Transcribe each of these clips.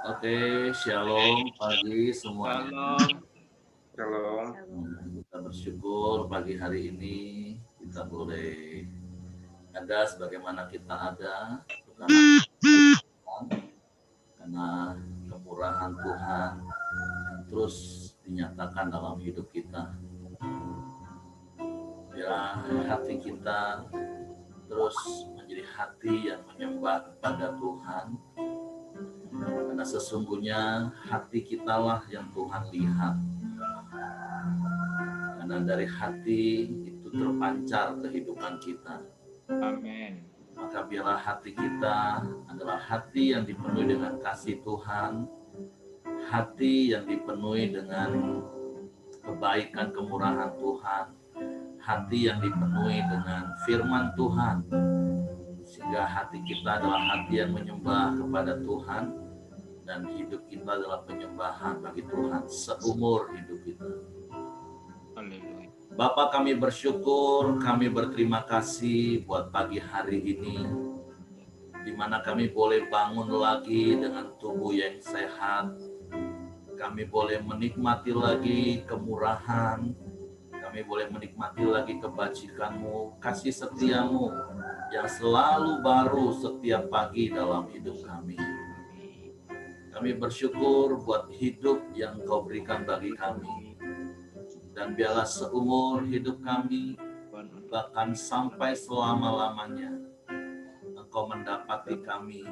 Oke, shalom pagi semuanya. Shalom. Kita bersyukur pagi hari ini kita boleh ada sebagaimana kita ada, karena kemurahan Tuhan terus dinyatakan dalam hidup kita. Biar hati kita terus menjadi hati yang menyembah kepada Tuhan, karena sesungguhnya hati kitalah yang Tuhan lihat. Karena dari hati itu terpancar kehidupan kita. Amin. Maka biarlah hati kita adalah hati yang dipenuhi dengan kasih Tuhan, hati yang dipenuhi dengan kebaikan kemurahan Tuhan, hati yang dipenuhi dengan firman Tuhan, sehingga hati kita adalah hati yang menyembah kepada Tuhan, dan hidup kita adalah penyembahan bagi Tuhan seumur hidup kita. Bapak, kami bersyukur, kami berterima kasih buat pagi hari ini, di mana kami boleh bangun lagi dengan tubuh yang sehat. Kami boleh menikmati lagi kemurahan, kami boleh menikmati lagi kebajikan-Mu, kasih setia-Mu yang selalu baru setiap pagi dalam hidup kami. Kami bersyukur buat hidup yang Kau berikan bagi kami. Dan biarlah seumur hidup kami, bahkan sampai selama-lamanya, Engkau mendapati kami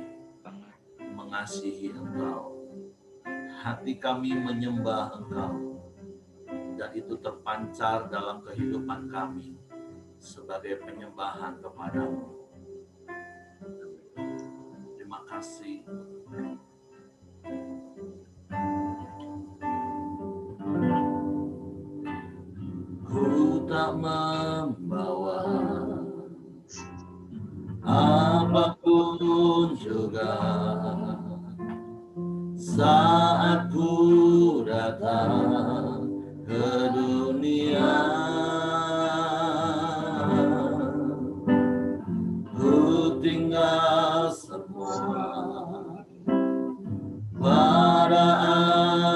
mengasihi Engkau. Hati kami menyembah Engkau, dan itu terpancar dalam kehidupan kami sebagai penyembahan kepadamu. Terima kasih. Ku tak membawa apapun juga saat ku datang ke dunia. Ku tinggal semua, pada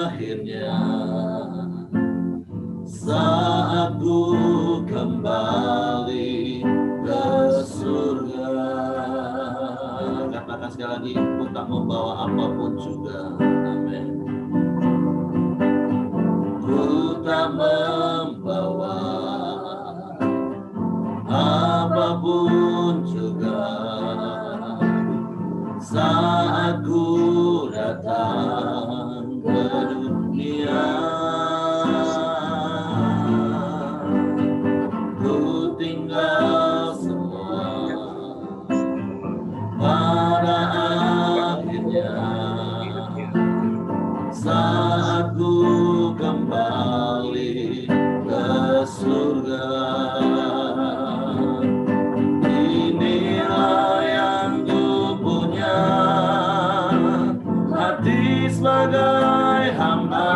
akhirnya saat ku kembali ke surga. Katakan sekali lagi, ku tak membawa apapun juga. Amin. Ku tak membawa apapun juga saat ku datang ke dunia. Ku tinggal semua, pada akhirnya saat ku kembali ke surga. Inilah yang ku punya, hati sebagai hamba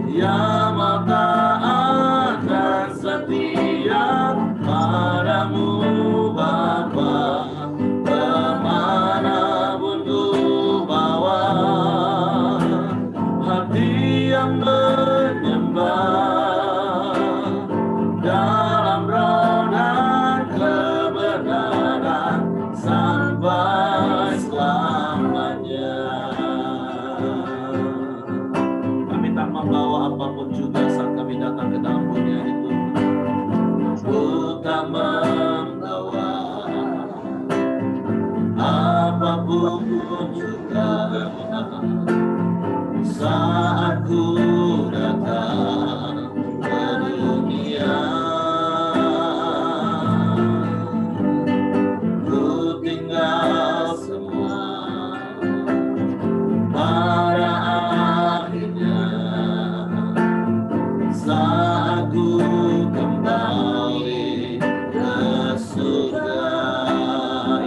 yang mau taat dan setia padamu Bapa. Kemanapun ku bawa, hati yang menyembah dalam roh dan kebenaran sampai selamanya. Kami tak membawa apapun juga saat kami datang ke dalam dunia itu. Ku tak membawa apapun juga saat ku datang ke dunia. Ku tinggal semua, pada akhirnya saat ku kembali ke surga.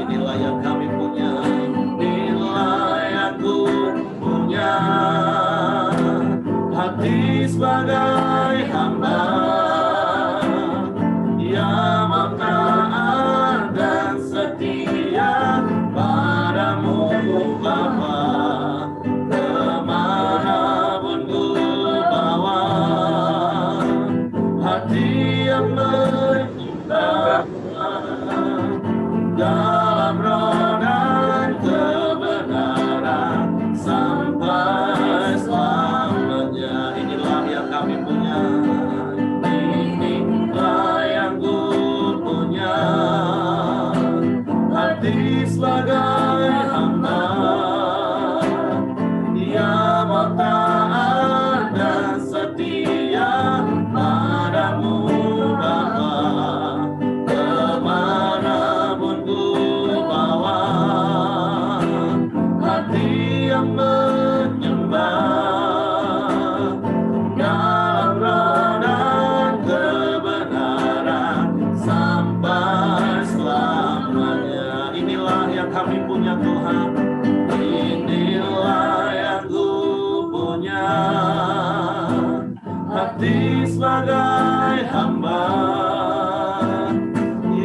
Inilah yang kami punya, inilah yang ku punya, hati sebagai hamba yang mau taat hati sebagai hamba yang mau taat dan setia padamu Bapa, kemanapun ku bawa, hati yang menyembah dalam roh dan kebenaran sampai selamanya. Inilah yang kami punya Tuhan, inilah yang ku punya, hati sebagai hamba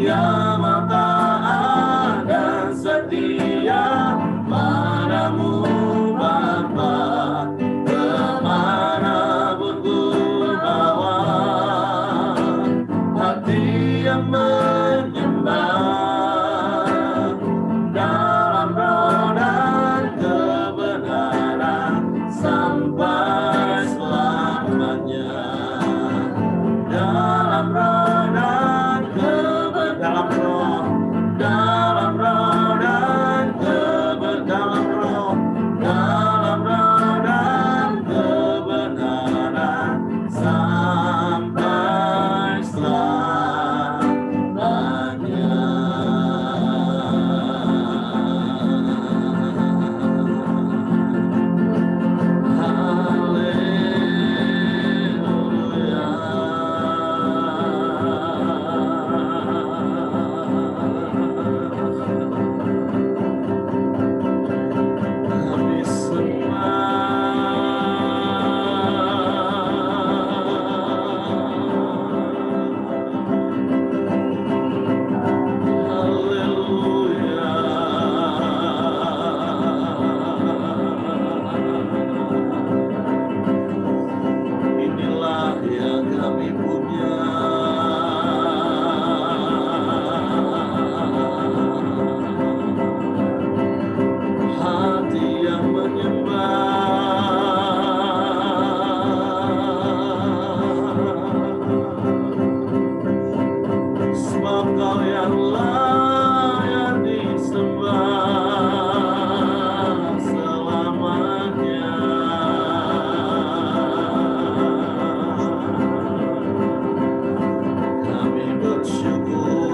yang mau taat dan setia padamu Bapa, kemanapun ku bawa, hati yang menyembah dalam roh dan kebenaran sampai selamanya. Dalam roh dan dalam roh dan dalam roh dan kebenaran sampai selamanya. Kami inilah yang kami punya, hati yang menyembah, sebab Kau yang layak disembah selamanya. Kami bersyukur.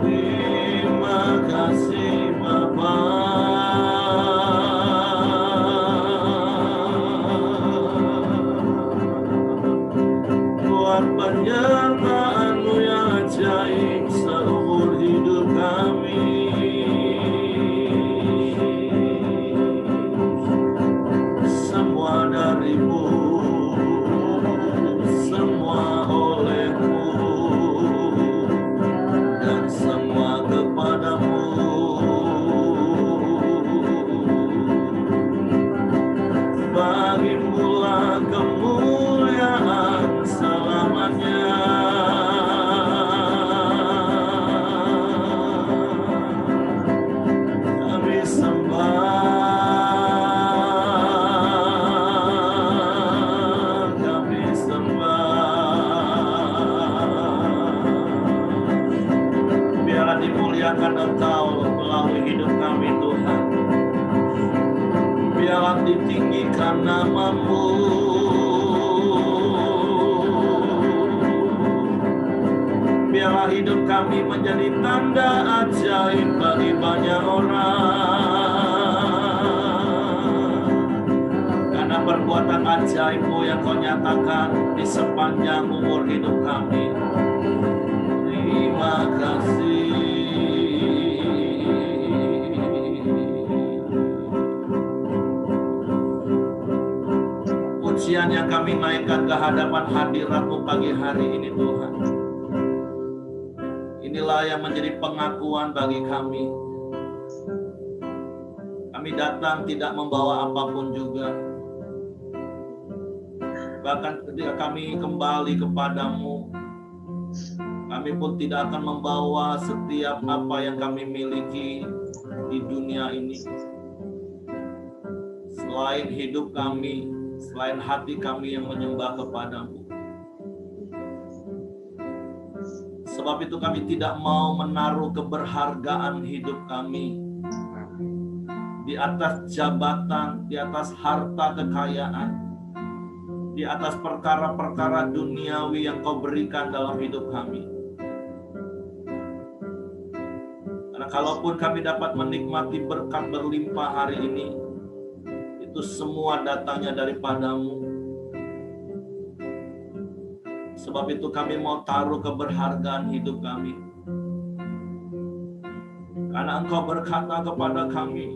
Terima kasih Bapa, buat penyertaan-Mu yang ajaib seumur hidup kami. Semua dari-Mu, semua oleh-Mu, dan semua kepadamu. Bagi-Mu-lah kemuliaan selamanya. Kami sembah, kami sembah. Biarlah dimuliakan Engkau melalui hidup kami Tuhan. Biarlah ditinggikan nama-Mu. Biarlah hidup kami menjadi tanda ajaib bagi banyak orang. Karena perbuatan ajaib-Mu yang Kau nyatakan di sepanjang umur hidup kami. Terima kasih. Pujian yang kami naikkan ke hadapan hadirat-Mu pagi hari ini Tuhan. Inilah yang menjadi pengakuan bagi kami. Kami datang tidak membawa apapun juga. Bahkan ketika kami kembali kepadamu, kami pun tidak akan membawa setiap apa yang kami miliki di dunia ini. Selain hidup kami, selain hati kami yang menyembah kepadamu. Sebab itu kami tidak mau menaruh keberhargaan hidup kami di atas jabatan, di atas harta kekayaan, di atas perkara-perkara duniawi yang Kau berikan dalam hidup kami. Karena kalaupun kami dapat menikmati berkat berlimpah hari ini, itu semua datangnya daripadamu. Sebab itu kami mau taruh keberhargaan hidup kami. Karena Engkau berkata kepada kami,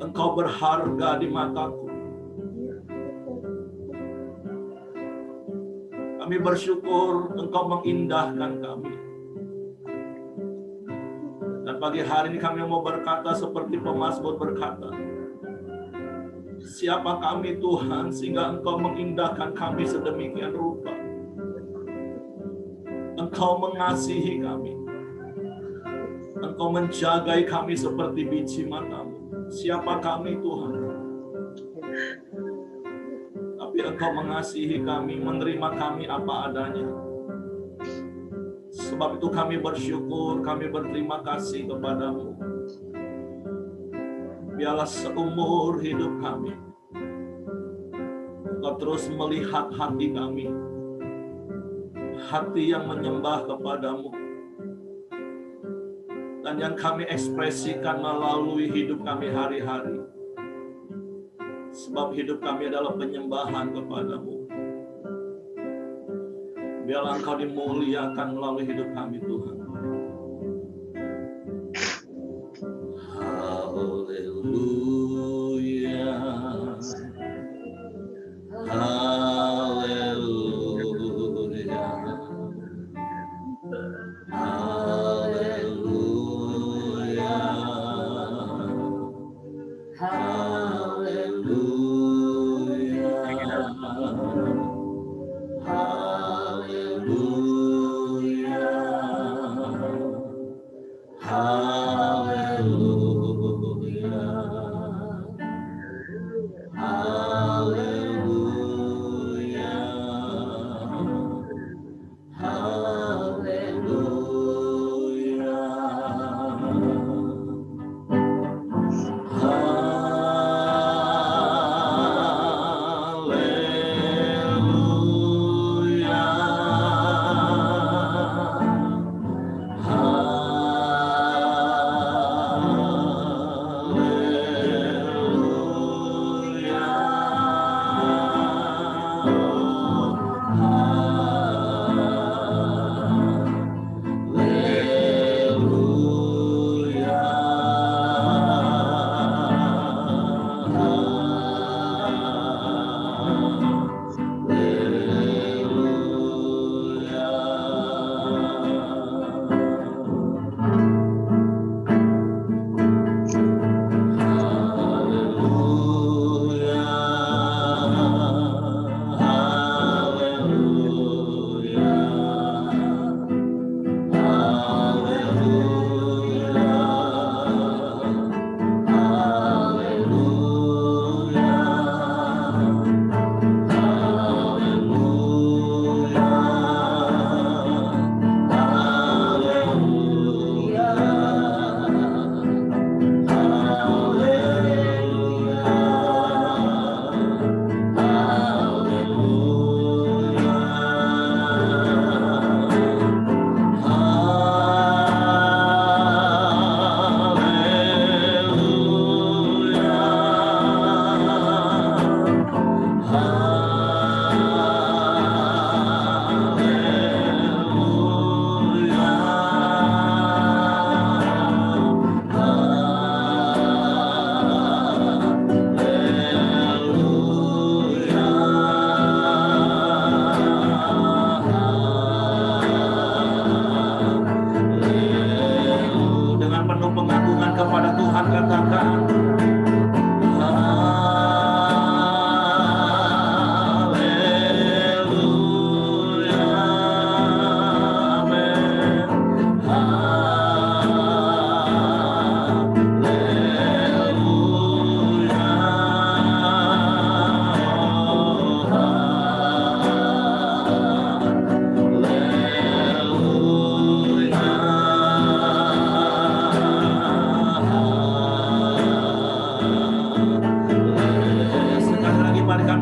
Engkau berharga di mataku. Kami bersyukur Engkau mengindahkan kami. Dan pagi hari ini kami mau berkata seperti pemazmur berkata, siapa kami Tuhan sehingga Engkau mengindahkan kami sedemikian rupa. Engkau mengasihi kami. Engkau menjagai kami seperti biji matamu. Siapa kami Tuhan? Tapi Engkau mengasihi kami, menerima kami apa adanya. Sebab itu kami bersyukur, kami berterima kasih kepadamu. Biarlah seumur hidup kami, Engkau terus melihat hati kami, hati yang menyembah kepadamu, dan yang kami ekspresikan melalui hidup kami hari-hari. Sebab hidup kami adalah penyembahan kepadamu. Biarlah Engkau dimuliakan melalui hidup kami, Tuhan. Haleluya. Haleluya. Haleluya. Haleluya. Haleluya.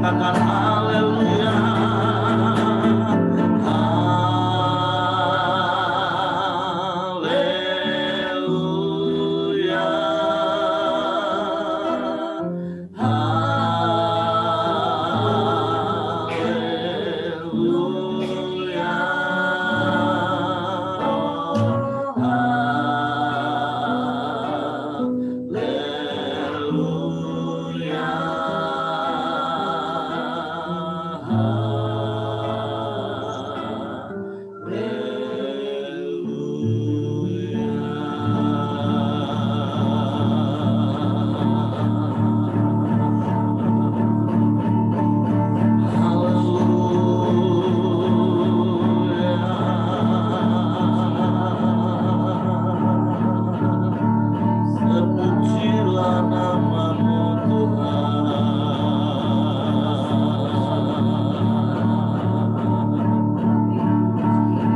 katakan haleluya. Haleluya. Haleluya. Terpujilah namamu Tuhan.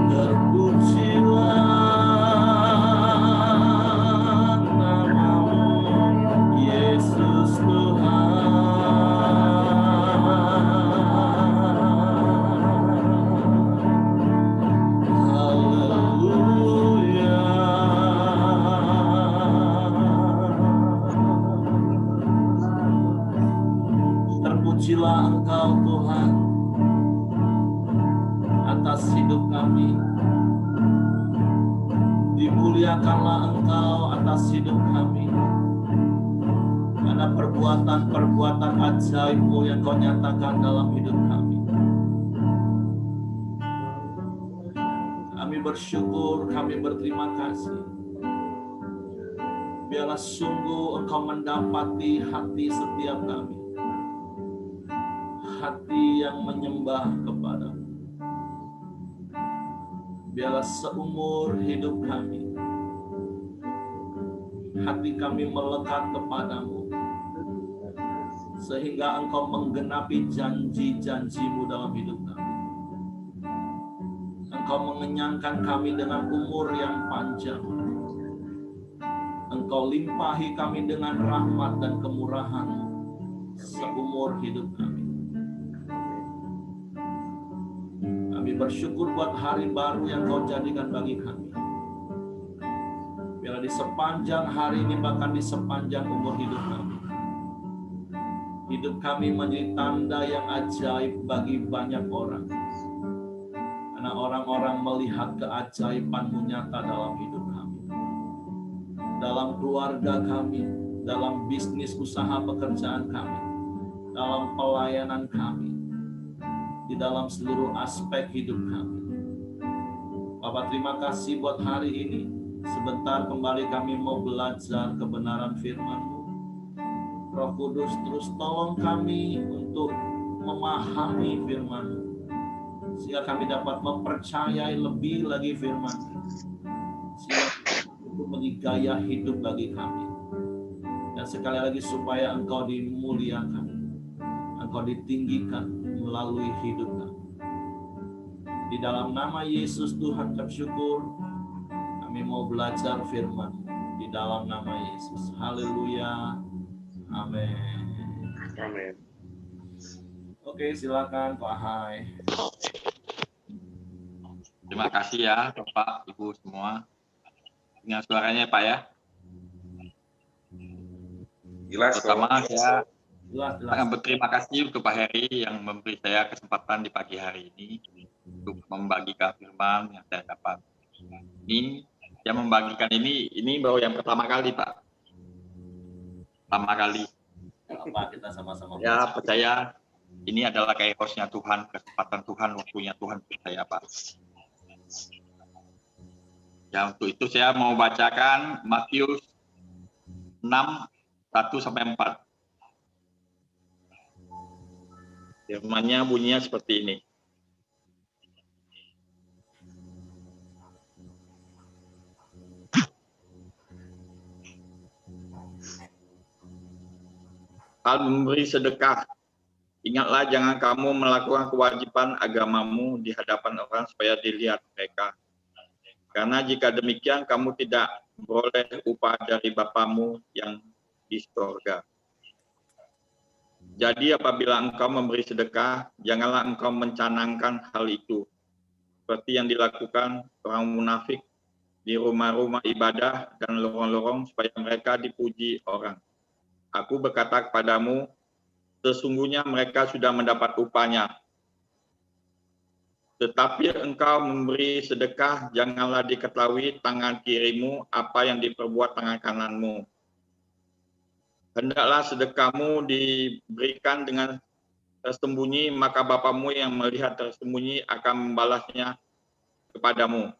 Terpujilah namamu Yesus Tuhan. Terpujilah Engkau Tuhan atas hidup kami. Dimuliakanlah Engkau atas hidup kami. Karena perbuatan-perbuatan ajaib-Mu yang Kau nyatakan dalam hidup kami. Kami bersyukur, kami berterima kasih. Biarlah sungguh Engkau mendapati hati setiap kami. Hati yang menyembah kepadamu. Biarlah seumur hidup kami, hati kami melekat kepadamu, sehingga Engkau menggenapi janji-janji-Mu dalam hidup kami. Engkau mengenyangkan kami dengan umur yang panjang. Engkau limpahi kami dengan rahmat dan kemurahan-Mu seumur hidup kami. Kami bersyukur buat hari baru yang Kau jadikan bagi kami. Biarlah di sepanjang hari ini, bahkan di sepanjang umur hidup kami, hidup kami menjadi tanda yang ajaib bagi banyak orang. Karena orang-orang melihat keajaiban-Mu nyata dalam hidup kami. Dalam keluarga kami, dalam bisnis usaha pekerjaan kami, dalam pelayanan kami, di dalam seluruh aspek hidup kami. Bapak, terima kasih buat hari ini. Sebentar kembali kami mau belajar kebenaran firman-Mu. Roh Kudus, terus tolong kami untuk memahami firman-Mu, sehingga kami dapat mempercayai lebih lagi firman-Mu, sehingga itu menjadi gaya hidup bagi kami. Dan sekali lagi supaya Engkau dimuliakan, Engkau ditinggikan melalui hidup kami. Di dalam nama Yesus Tuhan kami syukur, kami mau belajar firman di dalam nama Yesus. Haleluya. Amin. Amin. Oke, silakan Pak Hai. Terima kasih ya Bapak, Ibu semua. Dengar suaranya Pak ya. Jelas. Pertama saya Jelas. sangat berterima kasih untuk Pak Heri yang memberi saya kesempatan di pagi hari ini untuk membagikan firman yang saya dapat. Ini yang membagikan ini baru yang pertama kali Pak. Pertama kali. Apa kita sama-sama Ya percaya ini adalah kairosnya Tuhan, kesempatan Tuhan, waktunya Tuhan untuk saya Pak. Ya untuk itu saya mau bacakan Matius 6:1-4. Firman-Nya bunyinya seperti ini. Hal memberi sedekah. Ingatlah jangan kamu melakukan kewajiban agamamu di hadapan orang supaya dilihat mereka. Karena jika demikian kamu tidak boleh upah dari Bapamu yang di surga. Jadi apabila engkau memberi sedekah, janganlah engkau mencanangkan hal itu, seperti yang dilakukan orang munafik di rumah-rumah ibadah dan lorong-lorong supaya mereka dipuji orang. Aku berkata kepadamu, sesungguhnya mereka sudah mendapat upahnya. Tetapi engkau memberi sedekah, janganlah diketahui tangan kirimu apa yang diperbuat tangan kananmu. Hendaklah sedekahmu diberikan dengan tersembunyi, maka Bapamu yang melihat tersembunyi akan membalasnya kepadamu.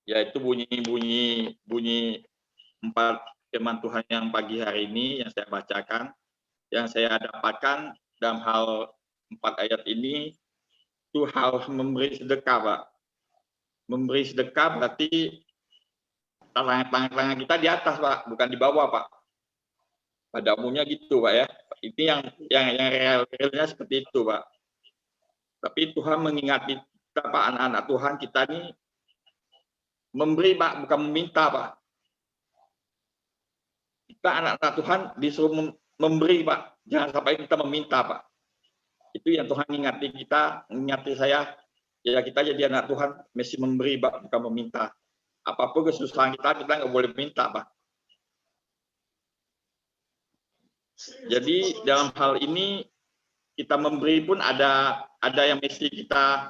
Yaitu bunyi 4 firman Tuhan yang pagi hari ini yang saya bacakan, yang saya dapatkan dalam hal 4 ayat ini, itu hal memberi sedekah, Pak. Memberi sedekah berarti tangan kita di atas, Pak, bukan di bawah, Pak. Pada umumnya gitu, Pak, ya. Ini yang realnya seperti itu, Pak. Tapi Tuhan mengingati kita, Pak, anak-anak Tuhan kita ini memberi, Pak, bukan meminta, Pak. Kita anak-anak Tuhan disuruh memberi, Pak. Jangan sampai kita meminta, Pak. Itu yang Tuhan ingati kita, ingati saya. Ya kita jadi anak Tuhan mesti memberi, Pak, bukan meminta. Apapun kesusahan kita nggak boleh minta, Pak. Jadi dalam hal ini kita memberi pun ada yang mesti kita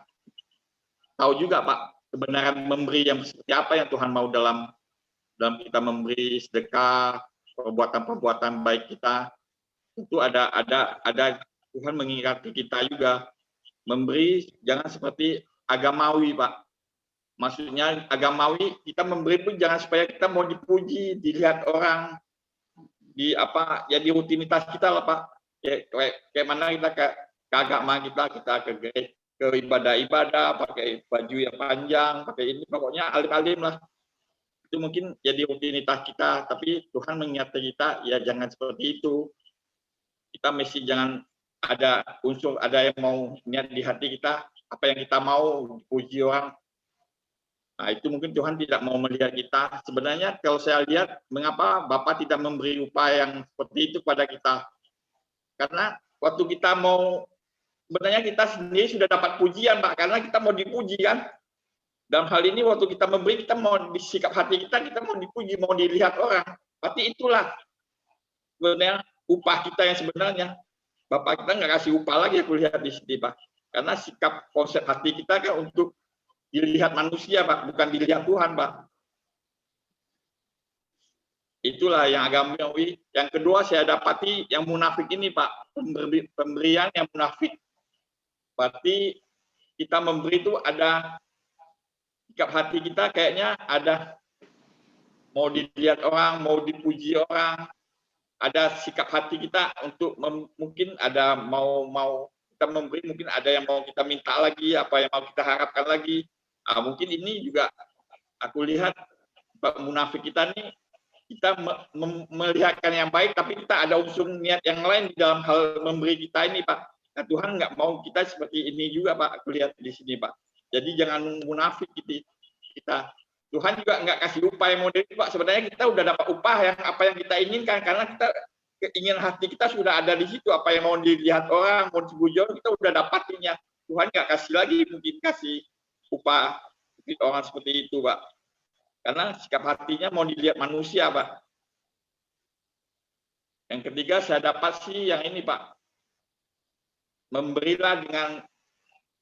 tahu juga, Pak. Kebenaran memberi yang seperti apa yang Tuhan mau dalam kita memberi sedekah, perbuatan-perbuatan baik kita. Itu ada Tuhan mengingati kita juga. Memberi jangan seperti agamawi, Pak. Maksudnya agamawi kita memberi pun jangan supaya kita mau dipuji, dilihat orang, di rutinitas kita lah, Pak. Kayak mana kita ke agama kita ke ibadah-ibadah, pakai baju yang panjang, pakai ini, pokoknya alim-alim lah. Itu mungkin jadi rutinitas kita, tapi Tuhan mengingatkan kita, ya jangan seperti itu. Kita mesti jangan ada yang mau niat di hati kita, apa yang kita mau dipuji orang. Nah, itu mungkin Tuhan tidak mau melihat kita. Sebenarnya kalau saya lihat, mengapa Bapak tidak memberi upah yang seperti itu kepada kita? Karena waktu kita mau, sebenarnya kita sendiri sudah dapat pujian, Pak, karena kita mau dipuji, kan? Dalam hal ini waktu kita memberi, kita mau disikap hati kita mau dipuji, mau dilihat orang. Berarti itulah sebenarnya upah kita yang sebenarnya. Bapak kita nggak kasih upah lagi, aku lihat di sini, Pak. Karena sikap konsep hati kita kan untuk dilihat manusia, Pak, bukan dilihat Tuhan, Pak. Itulah yang agamawi. Yang kedua saya dapati yang munafik ini, Pak, pemberian yang munafik. Berarti kita memberi itu ada sikap hati kita kayaknya ada mau dilihat orang, mau dipuji orang. Ada sikap hati kita untuk mungkin ada mau kita memberi, mungkin ada yang mau kita minta lagi, apa yang mau kita harapkan lagi. Nah, mungkin ini juga aku lihat Pak munafik kita nih, kita melihatkan yang baik, tapi kita ada unsur niat yang lain di dalam hal memberi kita ini, Pak. Nah, Tuhan nggak mau kita seperti ini juga, Pak. Aku lihat di sini, Pak. Jadi jangan munafik kita. Tuhan juga nggak kasih upah yang model, Pak. Sebenarnya kita udah dapat upah yang apa yang kita inginkan, karena kita keinginan hati kita sudah ada di situ. Apa yang mau dilihat orang, mau dipuji orang, kita udah dapatinnya. Tuhan nggak kasih lagi, mungkin kasih upah orang seperti itu, Pak. Karena sikap hatinya mau dilihat manusia, Pak. Yang ketiga saya dapat sih yang ini, Pak. Memberilah dengan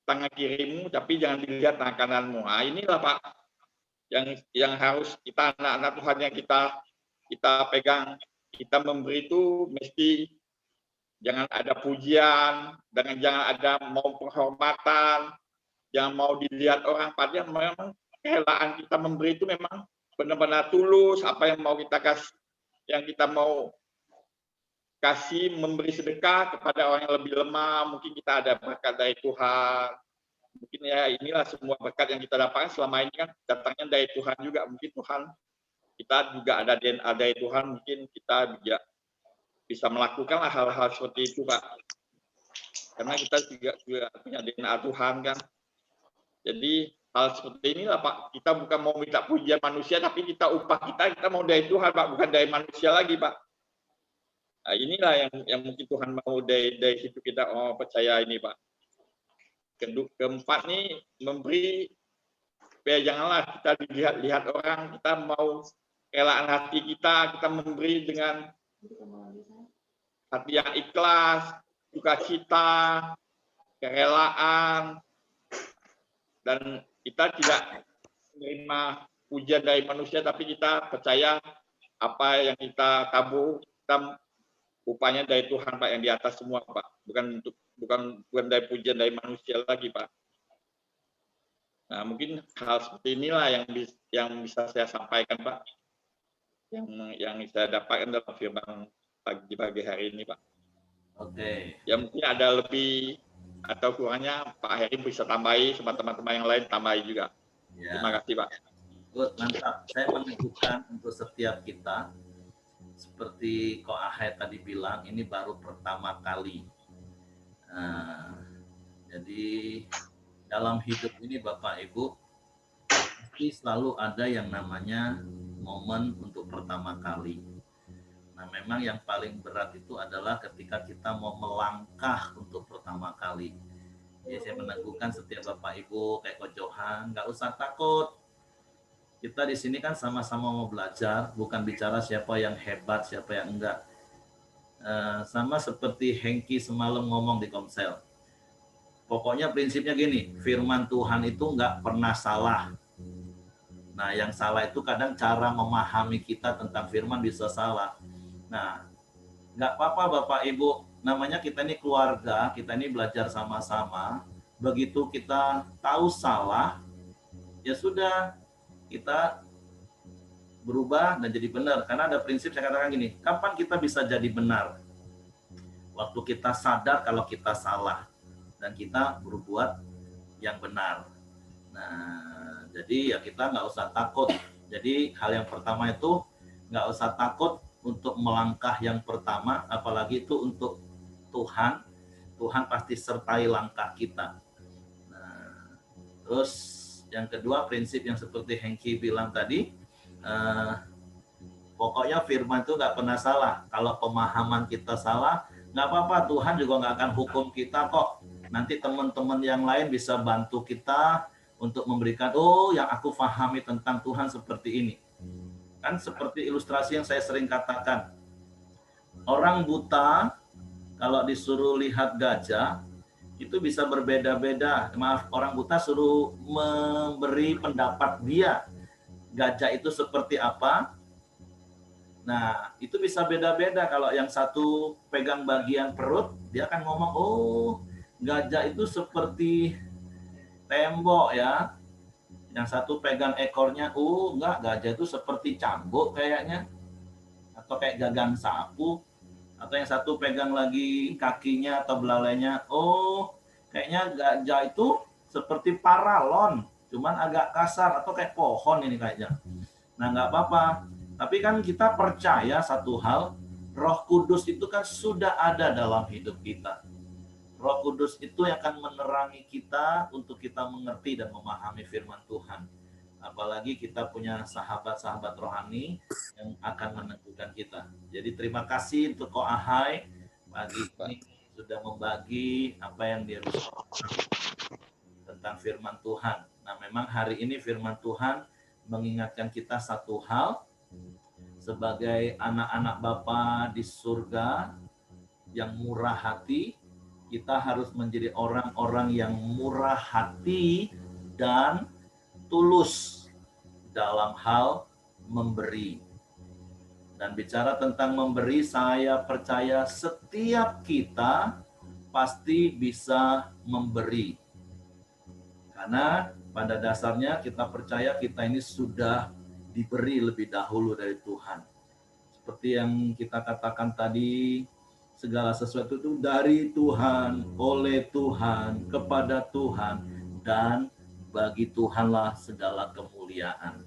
tangan kirimu, tapi jangan dilihat tangan kananmu. Nah, inilah, Pak, yang harus kita anak-anak Tuhan yang kita pegang. Kita memberi itu mesti jangan ada pujian, jangan ada mau penghormatan, jangan mau dilihat orang. Padahal memang kehelaan kita memberi itu memang benar-benar tulus. Apa yang mau kita kasih, yang kita mau kasih, memberi sedekah kepada orang yang lebih lemah. Mungkin kita ada berkat dari Tuhan. Mungkin ya inilah semua berkat yang kita dapatkan selama ini kan datangnya dari Tuhan juga. Mungkin Tuhan kita juga ada DNA dari Tuhan, mungkin kita bisa melakukan hal-hal seperti itu, Pak. karena kita juga punya DNA Tuhan kan. Jadi hal seperti inilah Pak, kita bukan mau minta pujian manusia, tapi upah kita mau dari Tuhan Pak, bukan dari manusia lagi Pak. Nah, inilah yang mungkin Tuhan mau dari situ kita percaya ini Pak. Keempat nih memberi, supaya janganlah kita dilihat orang, kita mau relaan hati kita memberi dengan hati yang ikhlas, sukacita, kerelaan, dan kita tidak menerima pujian dari manusia, tapi kita percaya apa yang kita tabur, kita upahnya dari Tuhan Pak, yang di atas semua Pak, bukan dari pujian dari manusia lagi Pak. Nah, mungkin hal seperti inilah yang bisa saya sampaikan Pak, yang saya dapatkan dalam firman pagi hari ini Pak. Oke. Ya mungkin ada lebih atau kurangnya Pak Heri bisa tambahi, sama teman-teman yang lain tambahi juga. Ya. Terima kasih Pak. Good, mantap. Saya meneguhkan untuk setiap kita, seperti Ko Ahai tadi bilang, ini baru pertama kali. Jadi dalam hidup ini Bapak Ibu, pasti selalu ada yang namanya momen untuk pertama kali. Nah, memang yang paling berat itu adalah ketika kita mau melangkah untuk pertama kali. Jadi saya meneguhkan setiap Bapak Ibu kayak Ko Johan, nggak usah takut. Kita di sini kan sama-sama mau belajar, bukan bicara siapa yang hebat, siapa yang enggak. Sama seperti Hengki semalam ngomong di Komsel. Pokoknya prinsipnya gini, firman Tuhan itu nggak pernah salah. Nah, yang salah itu kadang cara memahami kita tentang firman bisa salah. Nah, nggak apa-apa Bapak Ibu, namanya kita ini keluarga, kita ini belajar sama-sama. Begitu kita tahu salah, ya sudah, kita berubah dan jadi benar. Karena ada prinsip saya katakan gini, kapan kita bisa jadi benar? Waktu kita sadar kalau kita salah dan kita berbuat yang benar. Nah, jadi ya kita nggak usah takut. Jadi hal yang pertama itu nggak usah takut untuk melangkah yang pertama, apalagi itu untuk Tuhan. Tuhan pasti sertai langkah kita. Nah, terus yang kedua prinsip yang seperti Hengki bilang tadi, pokoknya firman itu nggak pernah salah. Kalau pemahaman kita salah, nggak apa-apa, Tuhan juga nggak akan hukum kita kok. Nanti teman-teman yang lain bisa bantu kita untuk memberikan, oh yang aku pahami tentang Tuhan seperti ini. Kan seperti ilustrasi yang saya sering katakan. Orang buta kalau disuruh lihat gajah, itu bisa berbeda-beda. Maaf, orang buta suruh memberi pendapat dia. Gajah itu seperti apa? Nah, itu bisa beda-beda. Kalau yang satu pegang bagian perut, dia akan ngomong, oh gajah itu seperti tembok ya. Yang satu pegang ekornya, enggak, gajah itu seperti cambuk kayaknya. Atau kayak gagang sapu. Atau yang satu pegang lagi kakinya atau belalainya, kayaknya gajah itu seperti paralon, cuman agak kasar atau kayak pohon ini kayaknya. Nah, nggak apa-apa. Tapi kan kita percaya satu hal, Roh Kudus itu kan sudah ada dalam hidup kita. Roh Kudus itu yang akan menerangi kita untuk kita mengerti dan memahami firman Tuhan. Apalagi kita punya sahabat-sahabat rohani yang akan meneguhkan kita. Jadi terima kasih untuk Ko Ahai pagi ini sudah membagi apa yang dia bisa tentang firman Tuhan. Nah, memang hari ini firman Tuhan mengingatkan kita satu hal, sebagai anak-anak Bapa di surga yang murah hati, kita harus menjadi orang-orang yang murah hati dan tulus dalam hal memberi. Dan bicara tentang memberi, saya percaya setiap kita pasti bisa memberi. Karena pada dasarnya kita percaya kita ini sudah diberi lebih dahulu dari Tuhan. Seperti yang kita katakan tadi, segala sesuatu itu dari Tuhan, oleh Tuhan, kepada Tuhan, dan bagi Tuhanlah segala kemuliaan.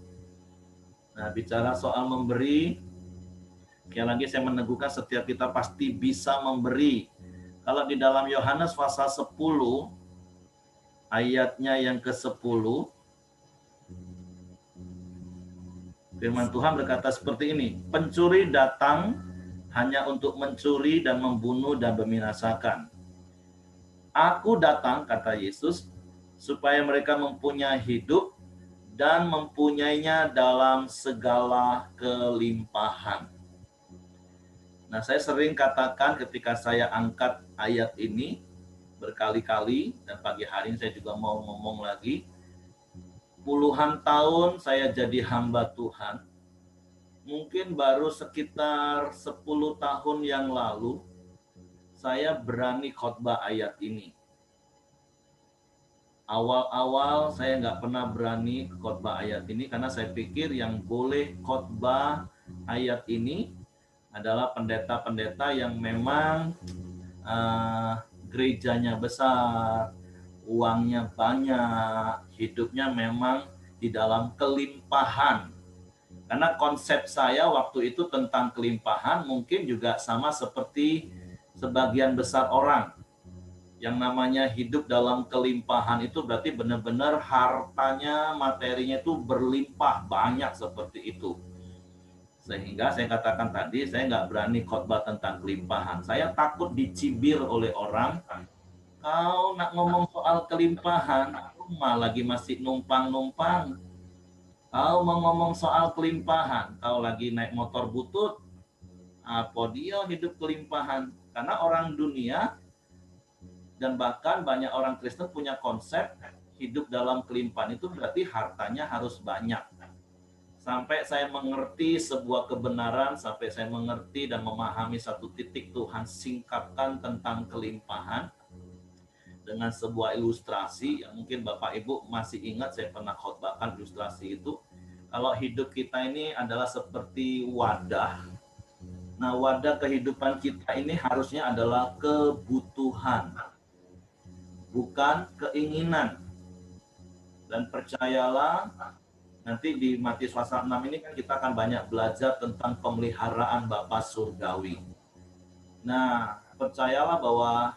Nah, bicara soal memberi, sekali lagi saya meneguhkan setiap kita pasti bisa memberi. Kalau di dalam Yohanes pasal 10, ayatnya yang ke-10, firman Tuhan berkata seperti ini, pencuri datang hanya untuk mencuri dan membunuh dan membinasakan. Aku datang, kata Yesus, supaya mereka mempunyai hidup dan mempunyainya dalam segala kelimpahan. Nah, saya sering katakan ketika saya angkat ayat ini berkali-kali, dan pagi hari ini saya juga mau ngomong lagi, puluhan tahun saya jadi hamba Tuhan, mungkin baru sekitar 10 tahun yang lalu, saya berani khotbah ayat ini. Awal-awal saya nggak pernah berani khotbah ayat ini, karena saya pikir yang boleh khotbah ayat ini adalah pendeta-pendeta yang memang gerejanya besar, uangnya banyak, hidupnya memang di dalam kelimpahan. Karena konsep saya waktu itu tentang kelimpahan mungkin juga sama seperti sebagian besar orang. Yang namanya hidup dalam kelimpahan itu berarti benar-benar hartanya, materinya itu berlimpah banyak seperti itu. Sehingga saya katakan tadi, saya nggak berani khotbah tentang kelimpahan. Saya takut dicibir oleh orang. Kau nak ngomong soal kelimpahan, aku mah lagi masih numpang-numpang. Kau mau ngomong soal kelimpahan, kau lagi naik motor butut. Apa dia hidup kelimpahan? Karena orang dunia dan bahkan banyak orang Kristen punya konsep hidup dalam kelimpahan itu berarti hartanya harus banyak. Sampai saya mengerti sebuah kebenaran, sampai saya mengerti dan memahami satu titik Tuhan singkapkan tentang kelimpahan dengan sebuah ilustrasi yang mungkin Bapak Ibu masih ingat saya pernah khotbahkan ilustrasi itu. Kalau hidup kita ini adalah seperti wadah. Nah, wadah kehidupan kita ini harusnya adalah kebutuhan, bukan keinginan. Dan percayalah, nanti di Matius pasal 6 ini kan kita akan banyak belajar tentang pemeliharaan Bapa Surgawi. Nah, percayalah bahwa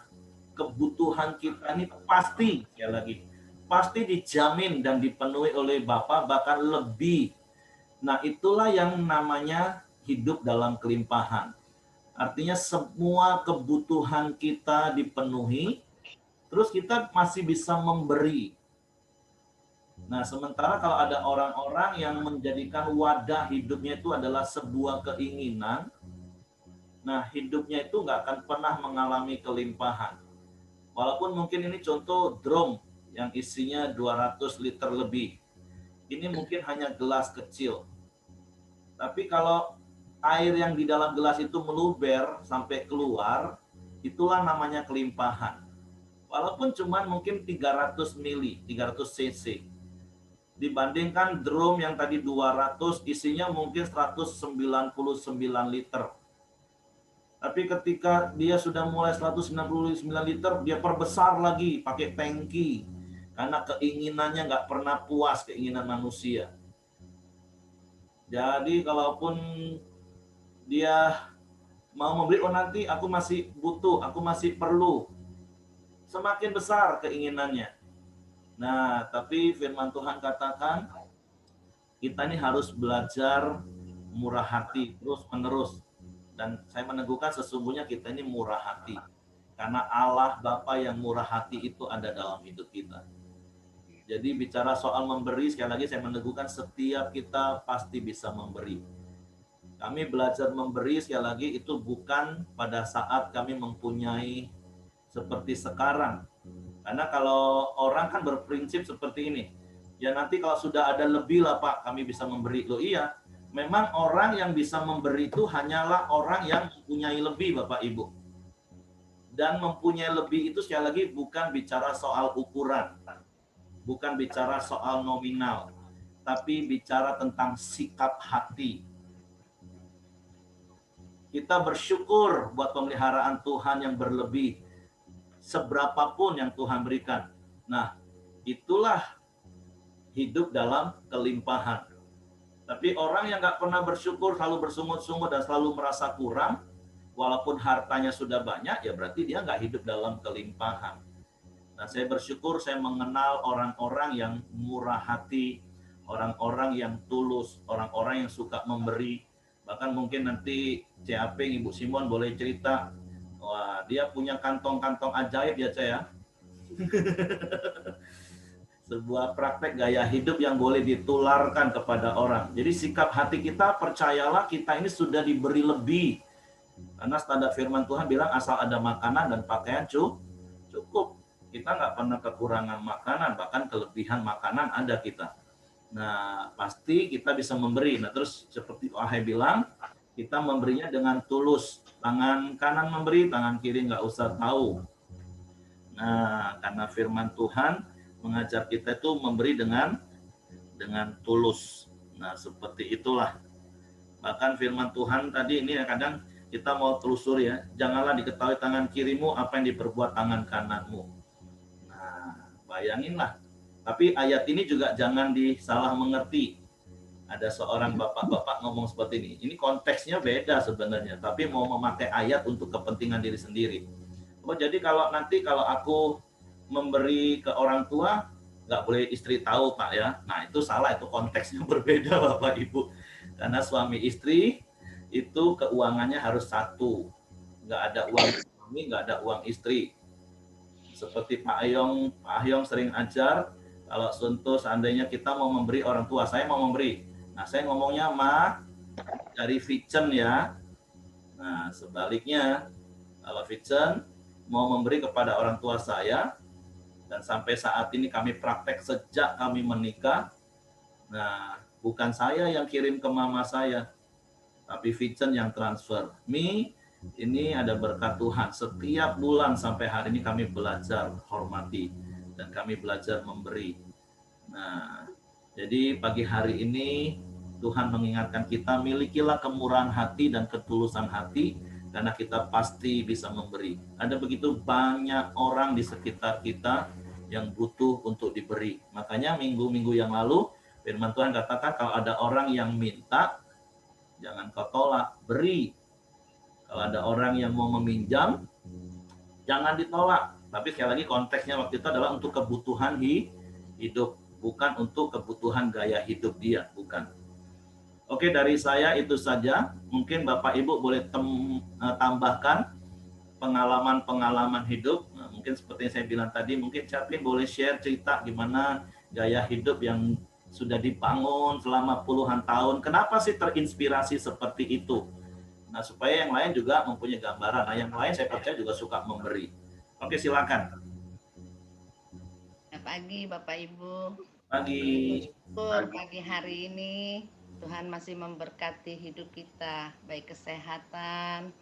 kebutuhan kita ini pasti, sekali lagi, pasti dijamin dan dipenuhi oleh Bapa, bahkan lebih. Nah, itulah yang namanya hidup dalam kelimpahan. Artinya semua kebutuhan kita dipenuhi, terus kita masih bisa memberi. Nah, sementara kalau ada orang-orang yang menjadikan wadah hidupnya itu adalah sebuah keinginan, nah hidupnya itu nggak akan pernah mengalami kelimpahan. Walaupun mungkin ini contoh drum yang isinya 200 liter lebih. Ini mungkin hanya gelas kecil. Tapi kalau air yang di dalam gelas itu meluber sampai keluar, itulah namanya kelimpahan. Walaupun cuma mungkin 300 mili, 300 cc. Dibandingkan drum yang tadi 200 isinya mungkin 199 liter. Tapi ketika dia sudah mulai 199 liter, dia perbesar lagi pakai tangki. Karena keinginannya nggak pernah puas, keinginan manusia. Jadi kalaupun dia mau memberi, oh nanti aku masih butuh, aku masih perlu. Semakin besar keinginannya. Nah, tapi firman Tuhan katakan, kita ini harus belajar murah hati terus-menerus. Dan saya meneguhkan sesungguhnya kita ini murah hati. Karena Allah Bapa yang murah hati itu ada dalam hidup kita. Jadi bicara soal memberi, sekali lagi saya meneguhkan setiap kita pasti bisa memberi. Kami belajar memberi, sekali lagi itu bukan pada saat kami mempunyai seperti sekarang. Karena kalau orang kan berprinsip seperti ini, ya nanti kalau sudah ada lebih lah Pak, kami bisa memberi. Loh iya, memang orang yang bisa memberi itu hanyalah orang yang mempunyai lebih Bapak Ibu. Dan mempunyai lebih itu sekali lagi bukan bicara soal ukuran, bukan bicara soal nominal, tapi bicara tentang sikap hati. Kita bersyukur buat pemeliharaan Tuhan yang berlebih, seberapapun yang Tuhan berikan. Nah, itulah hidup dalam kelimpahan. Tapi orang yang nggak pernah bersyukur, selalu bersungut-sungut dan selalu merasa kurang, walaupun hartanya sudah banyak, ya berarti dia nggak hidup dalam kelimpahan. Nah, saya bersyukur saya mengenal orang-orang yang murah hati, orang-orang yang tulus, orang-orang yang suka memberi. Bahkan mungkin nanti CAP Ibu Simon boleh cerita, wah dia punya kantong-kantong ajaib ya saya. Sebuah praktek gaya hidup yang boleh ditularkan kepada orang. Jadi sikap hati kita, percayalah kita ini sudah diberi lebih. Karena standar firman Tuhan bilang asal ada makanan dan pakaian cukup. Kita nggak pernah kekurangan makanan, bahkan kelebihan makanan ada kita. Nah, pasti kita bisa memberi. Nah, terus seperti Wahai bilang, kita memberinya dengan tulus. Tangan kanan memberi, tangan kiri nggak usah tahu. Nah, karena firman Tuhan mengajar kita itu memberi dengan tulus. Nah, seperti itulah. Bahkan firman Tuhan tadi ini kadang kita mau telusur ya, janganlah diketahui tangan kirimu apa yang diperbuat tangan kananmu. Nah, bayanginlah. Tapi ayat ini juga jangan disalah mengerti. Ada seorang bapak-bapak ngomong seperti ini. Ini konteksnya beda sebenarnya, tapi mau memakai ayat untuk kepentingan diri sendiri. Oh, jadi kalau aku memberi ke orang tua, nggak boleh istri tahu Pak ya. Nah, itu salah, itu konteksnya berbeda Bapak Ibu. Karena suami istri itu keuangannya harus satu. Nggak ada uang suami, nggak ada uang istri. Seperti Pak Ahyong sering ajar, kalau contoh seandainya kita mau memberi orang tua, saya mau memberi. Nah, saya ngomongnya dari Vincent ya. Nah, sebaliknya, kalau Vincent mau memberi kepada orang tua saya, dan sampai saat ini kami praktek sejak kami menikah, nah, bukan saya yang kirim ke mama saya, tapi Vincent yang transfer. Ini ada berkat Tuhan. Setiap bulan sampai hari ini kami belajar hormati dan kami belajar memberi. Nah, jadi pagi hari ini Tuhan mengingatkan kita, milikilah kemurahan hati dan ketulusan hati, karena kita pasti bisa memberi. Ada begitu banyak orang di sekitar kita yang butuh untuk diberi. Makanya minggu-minggu yang lalu firman Tuhan katakan, kalau ada orang yang minta, jangan kau tolak, beri. Kalau ada orang yang mau meminjam, jangan ditolak. Tapi sekali lagi konteksnya waktu itu adalah untuk kebutuhan hidup, bukan untuk kebutuhan gaya hidup dia, bukan. Oke, dari saya itu saja. Mungkin Bapak Ibu boleh tambahkan pengalaman-pengalaman hidup. Nah, mungkin seperti yang saya bilang tadi, mungkin Capin boleh share cerita gimana gaya hidup yang sudah dibangun selama puluhan tahun. Kenapa sih terinspirasi seperti itu? Nah, supaya yang lain juga mempunyai gambaran. Nah, yang lain saya percaya juga suka memberi. Oke, silakan. Pagi Bapak Ibu. Pagi. Pagi hari ini Tuhan masih memberkati hidup kita, baik kesehatan,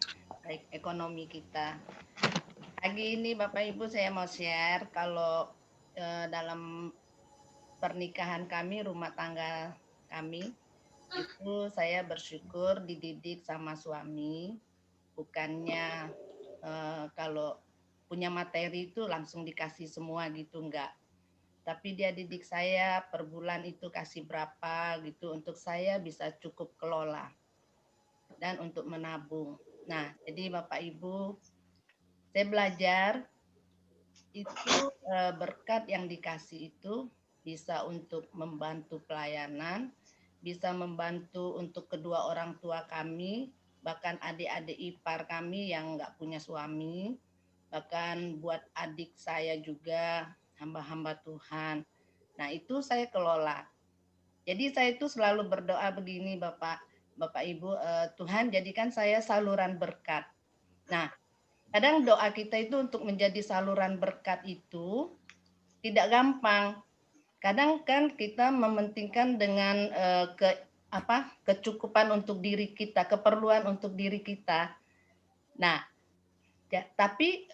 baik ekonomi kita. Pagi ini Bapak Ibu saya mau share kalau dalam pernikahan kami, rumah tangga kami, itu saya bersyukur dididik sama suami, bukannya kalau punya materi itu langsung dikasih semua gitu, enggak. Tapi dia didik saya per bulan itu kasih berapa gitu untuk saya bisa cukup kelola dan untuk menabung. Nah, jadi Bapak Ibu, saya belajar itu berkat yang dikasih itu bisa untuk membantu pelayanan, bisa membantu untuk kedua orang tua kami, bahkan adik-adik ipar kami yang nggak punya suami, bahkan buat adik saya juga, hamba-hamba Tuhan. Nah, itu saya kelola. Jadi saya itu selalu berdoa begini Bapak Ibu, Tuhan jadikan saya saluran berkat. Nah, kadang doa kita itu untuk menjadi saluran berkat itu tidak gampang. Kadang kan kita mementingkan dengan kecukupan untuk diri kita, keperluan untuk diri kita. Nah, ya, tapi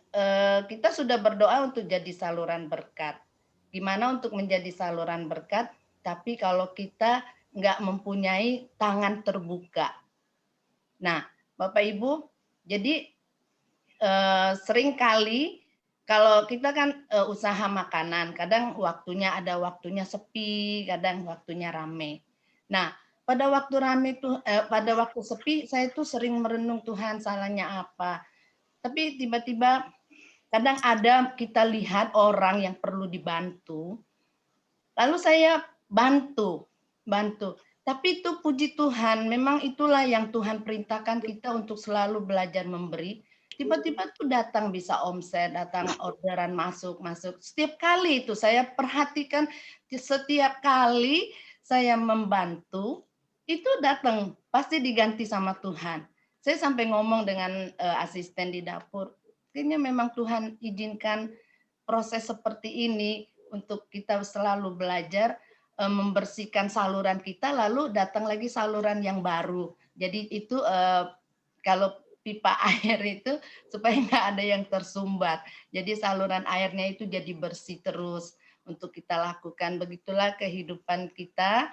kita sudah berdoa untuk jadi saluran berkat. Gimana untuk menjadi saluran berkat? Tapi kalau kita nggak mempunyai tangan terbuka. Nah, Bapak Ibu, jadi seringkali kalau kita kan usaha makanan, kadang ada waktunya sepi, kadang waktunya rame. Nah, pada waktu rame tuh, pada waktu sepi saya tuh sering merenung Tuhan salahnya apa. Tapi tiba-tiba kadang ada kita lihat orang yang perlu dibantu, lalu saya bantu. Tapi itu puji Tuhan, memang itulah yang Tuhan perintahkan kita untuk selalu belajar memberi. Tiba-tiba tuh datang bisa omset, datang orderan masuk. Setiap kali itu saya perhatikan, setiap kali saya membantu, itu datang, pasti diganti sama Tuhan. Saya sampai ngomong dengan asisten di dapur, kayaknya memang Tuhan izinkan proses seperti ini untuk kita selalu belajar membersihkan saluran kita, lalu datang lagi saluran yang baru. Jadi itu kalau pipa air itu supaya nggak ada yang tersumbat. Jadi saluran airnya itu jadi bersih terus untuk kita lakukan. Begitulah kehidupan kita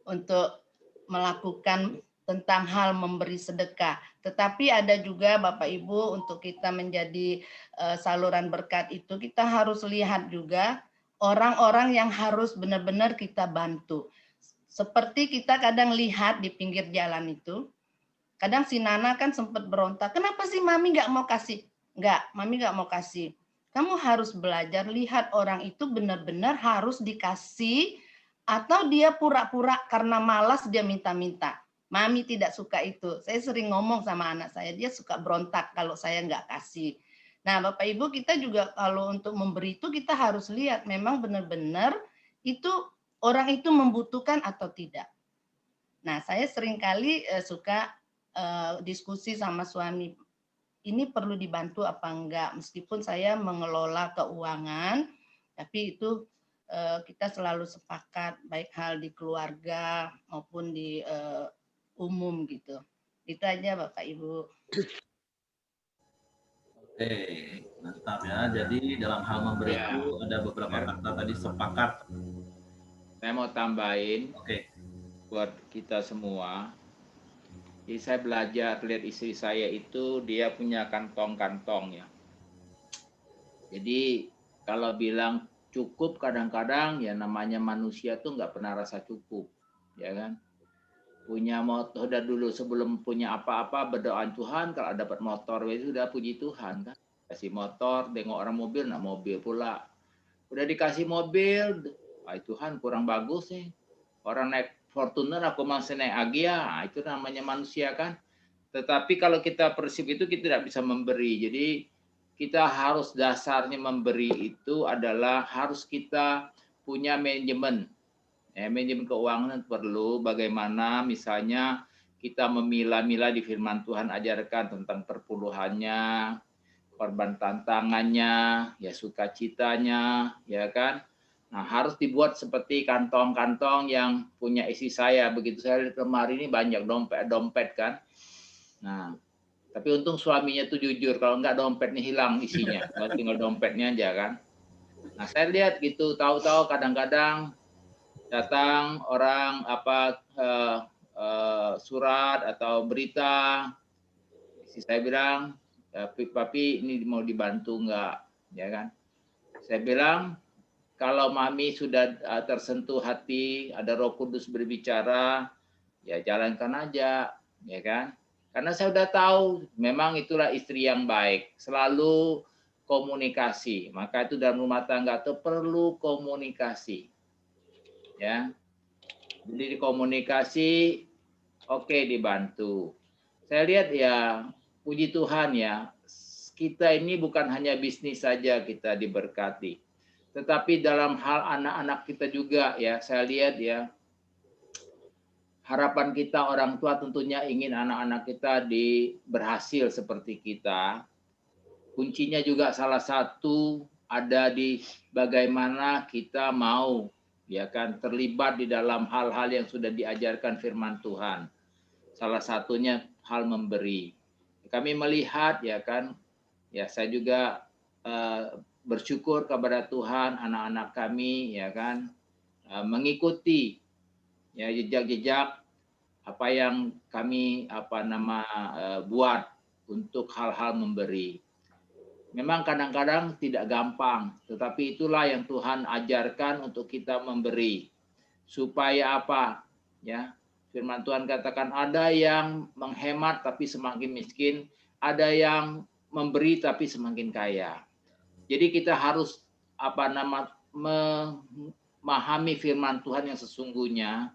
untuk melakukan tentang hal memberi sedekah. Tetapi ada juga Bapak Ibu, untuk kita menjadi saluran berkat itu kita harus lihat juga orang-orang yang harus benar-benar kita bantu. Seperti kita kadang lihat di pinggir jalan itu, kadang si Nana kan sempat berontak, kenapa sih Mami nggak mau kasih? Mami nggak mau kasih. Kamu harus belajar lihat orang itu benar-benar harus dikasih, atau dia pura-pura karena malas dia minta-minta. Mami tidak suka itu. Saya sering ngomong sama anak saya, dia suka berontak kalau saya nggak kasih. Nah, Bapak Ibu, kita juga kalau untuk memberi itu kita harus lihat memang benar-benar itu orang itu membutuhkan atau tidak. Nah, saya seringkali suka diskusi sama suami, ini perlu dibantu apa enggak, meskipun saya mengelola keuangan, tapi itu kita selalu sepakat, baik hal di keluarga maupun di umum gitu. Itu aja Bapak Ibu. Oke, mantap ya. Jadi dalam hal memberi Ya. itu ada beberapa kata tadi sepakat. Saya mau tambahin Oke. buat kita semua. Jadi saya belajar lihat istri saya itu dia punya kantong-kantong ya. Jadi kalau bilang cukup kadang-kadang ya namanya manusia tuh nggak pernah rasa cukup, ya kan? Punya motor udah dulu sebelum punya apa-apa berdoa Tuhan, kalau dapat motor itu udah puji Tuhan kan. Kasih motor, tengok orang mobil, nah mobil pula. Udah dikasih mobil, Tuhan kurang bagus nih. Orang naik Fortuner aku masih naik Agya, itu namanya manusia kan. Tetapi kalau kita persib itu kita tidak bisa memberi. Jadi kita harus dasarnya memberi itu adalah harus kita punya manajemen. Manajemen keuangan perlu bagaimana misalnya kita memilah-milah di firman Tuhan ajarkan tentang perpuluhannya, korban tantangannya, ya sukacitanya, ya kan. Nah, harus dibuat seperti kantong-kantong yang punya isi saya. Begitu saya lihat lemari ini banyak dompet kan. Nah, tapi untung suaminya tuh jujur, kalau enggak dompetnya hilang isinya. Kalau tinggal dompetnya aja kan. Nah, saya lihat gitu, tahu-tahu kadang-kadang datang orang surat atau berita, saya bilang, papi ini mau dibantu enggak, ya kan? Saya bilang kalau mami sudah tersentuh hati, ada Roh Kudus berbicara, ya jalankan aja, ya kan? Karena saya sudah tahu, memang itulah istri yang baik, selalu komunikasi. Maka itu dalam rumah tangga itu perlu komunikasi. Ya, jadi komunikasi, oke, dibantu. Saya lihat ya, puji Tuhan ya, kita ini bukan hanya bisnis saja kita diberkati, tetapi dalam hal anak-anak kita juga ya. Saya lihat ya, harapan kita orang tua tentunya ingin anak-anak kita berhasil seperti kita. Kuncinya juga salah satu ada di bagaimana kita mau, ya kan, terlibat di dalam hal-hal yang sudah diajarkan firman Tuhan. Salah satunya hal memberi. Kami melihat, ya kan, ya saya juga bersyukur kepada Tuhan, anak-anak kami, ya kan, mengikuti ya jejak-jejak apa yang kami buat untuk hal-hal memberi. Memang kadang-kadang tidak gampang, tetapi itulah yang Tuhan ajarkan untuk kita memberi. supaya apa? Ya, firman Tuhan katakan ada yang menghemat tapi semakin miskin, ada yang memberi tapi semakin kaya. Jadi kita harus memahami firman Tuhan yang sesungguhnya.